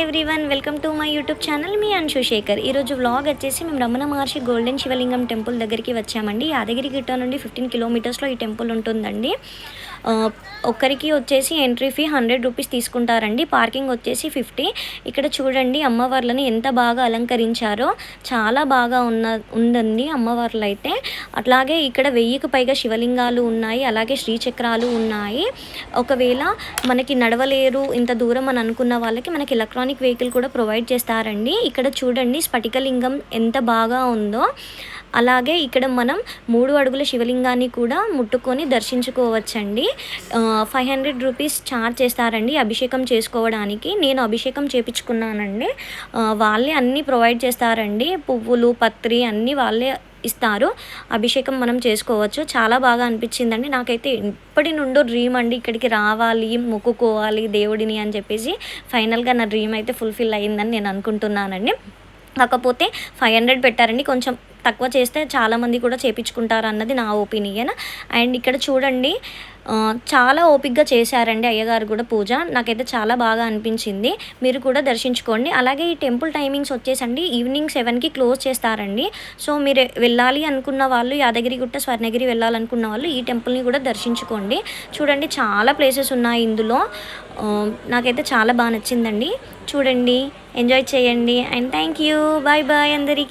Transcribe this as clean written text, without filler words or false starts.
Everyone, welcome to my YouTube channel. మీ అంశు శేఖర్. ఈరోజు vlog వచ్చేసి మేము రమణ మహర్షి గోల్డెన్ శివలింగం టెంపుల్ దగ్గరికి వచ్చామండి. యాదగిరిగుట్ట నుండి 15 కిలోమీటర్స్లో ఈ టెంపుల్ ఉంటుందండి. ఒక్కరికి వచ్చేసి ఎంట్రీ ఫీ 100 రూపీస్ తీసుకుంటారండి. పార్కింగ్ వచ్చేసి 50. ఇక్కడ చూడండి అమ్మవార్లని ఎంత బాగా అలంకరించారో, చాలా బాగా ఉందండి అమ్మవార్లు అయితే. అట్లాగే ఇక్కడ 1000కి పైగా శివలింగాలు ఉన్నాయి, అలాగే శ్రీచక్రాలు ఉన్నాయి. ఒకవేళ మనకి నడవలేరు ఇంత దూరం అని అనుకున్న వాళ్ళకి మనకి ఎలక్ట్రానిక్ వెహికల్ కూడా ప్రొవైడ్ చేస్తారండి. ఇక్కడ చూడండి స్ఫటికలింగం ఎంత బాగా ఉందో. అలాగే ఇక్కడ మనం 3 అడుగుల శివలింగాన్ని కూడా ముట్టుకొని దర్శించుకోవచ్చండి. 500 రూపీస్ ఛార్జ్ చేస్తారండి అభిషేకం చేసుకోవడానికి. నేను అభిషేకం చేయించుకున్నానండి. వాళ్ళే అన్నీ ప్రొవైడ్ చేస్తారండి, పువ్వులు పత్రి అన్నీ వాళ్ళే ఇస్తారు. అభిషేకం మనం చేసుకోవచ్చు. చాలా బాగా అనిపించిందండి నాకైతే. ఇప్పటి నుండో డ్రీమ్ అండి, ఇక్కడికి రావాలి, మొక్కుకోవాలి దేవుడిని అని చెప్పేసి. ఫైనల్గా నా డ్రీమ్ అయితే ఫుల్ఫిల్ అయ్యిందని నేను అనుకుంటున్నానండి. కాకపోతే 500 పెట్టారండి, కొంచెం తక్కువ చేస్తే చాలామంది కూడా చేయించుకుంటారు అన్నది నా ఒపీనియన్. అండ్ ఇక్కడ చూడండి చాలా ఓపిక్గా చేశారండి అయ్యగారు కూడా పూజ. నాకైతే చాలా బాగా అనిపించింది. మీరు కూడా దర్శించుకోండి. అలాగే ఈ టెంపుల్ టైమింగ్స్ వచ్చేసండి ఈవినింగ్ 7కి క్లోజ్ చేస్తారండి. సో మీరు వెళ్ళాలి అనుకున్న వాళ్ళు, యాదగిరిగుట్ట స్వర్ణగిరి వెళ్ళాలనుకున్న వాళ్ళు ఈ టెంపుల్ని కూడా దర్శించుకోండి. చూడండి చాలా ప్లేసెస్ ఉన్నాయి ఇందులో. నాకైతే చాలా బాగా నచ్చిందండి. చూడండి, ఎంజాయ్ చేయండి. And thank you. Bye bye అందరికీ.